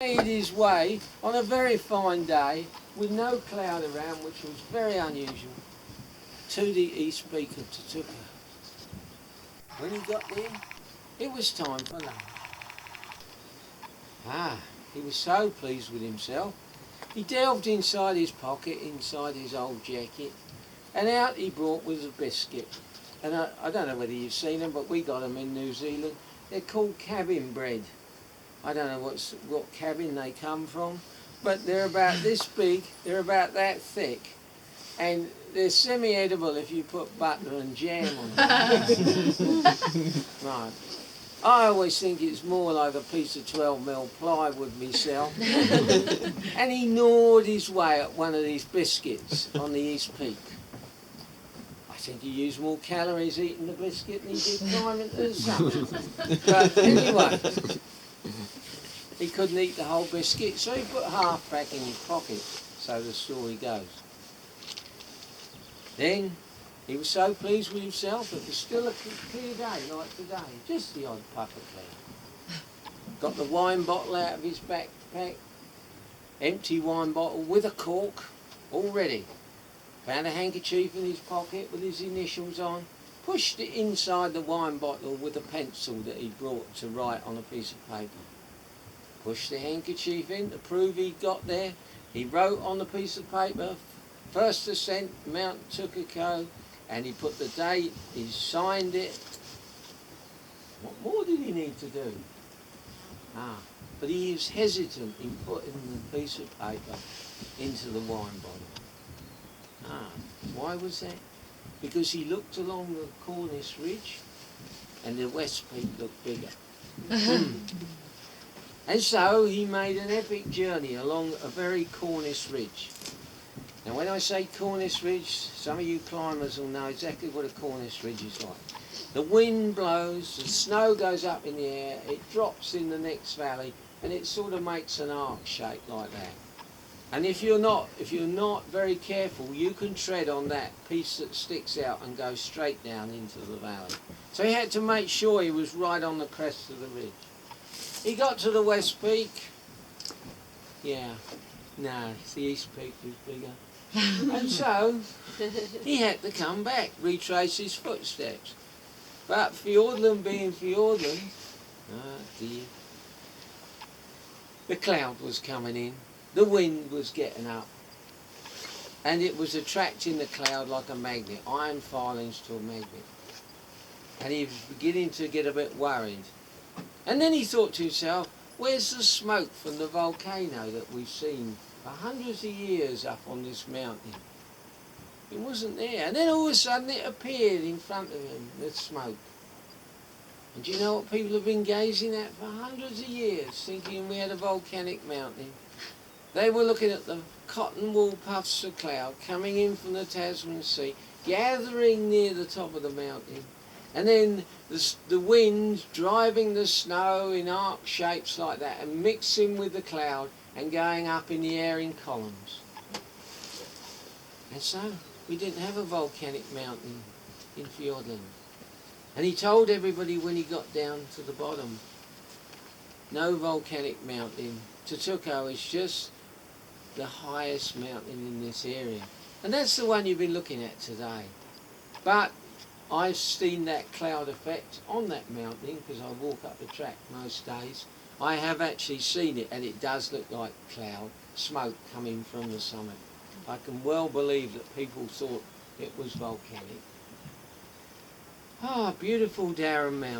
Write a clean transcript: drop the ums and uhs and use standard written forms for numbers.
made his way on a very fine day with no cloud around, which was very unusual, to the east peak of Tatuka. When he got there, it was time for lunch. He was so pleased with himself, he delved inside his pocket, inside his old jacket, and out he brought was a biscuit. And I don't know whether you've seen them, but we got them in New Zealand. They're called cabin bread. I don't know what cabin they come from, but they're about this big, they're about that thick, and they're semi-edible if you put butter and jam on them. Right. I always think it's more like a piece of 12mm plywood myself. And he gnawed his way at one of these biscuits on the East Peak. I think he used more calories eating the biscuit than he did climbing to the summit. But anyway, he couldn't eat the whole biscuit, so he put half back in his pocket, so the story goes. Then he was so pleased with himself, it was still a clear day like today, just the odd puff of cloud. Got the wine bottle out of his backpack, empty wine bottle with a cork, all ready. Found a handkerchief in his pocket with his initials on, pushed it inside the wine bottle with a pencil that he brought to write on a piece of paper. Pushed the handkerchief in to prove he'd got there. He wrote on the piece of paper, first ascent, Mount Tukiko, and he put the date, he signed it. What more did he need to do? But he was hesitant in putting the piece of paper into the wine bottle. Why was that? Because he looked along the Cornice Ridge and the West Peak looked bigger. And so he made an epic journey along a very Cornice Ridge. Now when I say Cornice Ridge, some of you climbers will know exactly what a Cornice Ridge is like. The wind blows, the snow goes up in the air, it drops in the next valley, and it sort of makes an arc shape like that. And if you're not very careful, you can tread on that piece that sticks out and go straight down into the valley. So he had to make sure he was right on the crest of the ridge. He got to the West Peak. The East Peak was bigger. And so he had to come back, retrace his footsteps. But Fiordland being Fiordland, the cloud was coming in, the wind was getting up, and it was attracting the cloud like a magnet, iron filings to a magnet. And he was beginning to get a bit worried. And then he thought to himself, where's the smoke from the volcano that we've seen for hundreds of years up on this mountain? It wasn't there. And then all of a sudden it appeared in front of him, the smoke. And do you know what people have been gazing at for hundreds of years, thinking we had a volcanic mountain? They were looking at the cotton wool puffs of cloud coming in from the Tasman Sea, gathering near the top of the mountain. And then the wind driving the snow in arc shapes like that and mixing with the cloud and going up in the air in columns. And so we didn't have a volcanic mountain in Fiordland. And he told everybody when he got down to the bottom, no volcanic mountain. Tatuko is just the highest mountain in this area. And that's the one you've been looking at today. But I've seen that cloud effect on that mountain because I walk up the track most days. I have actually seen it, and it does look like cloud, smoke coming from the summit. I can well believe that people thought it was volcanic. Beautiful Darren Mountain.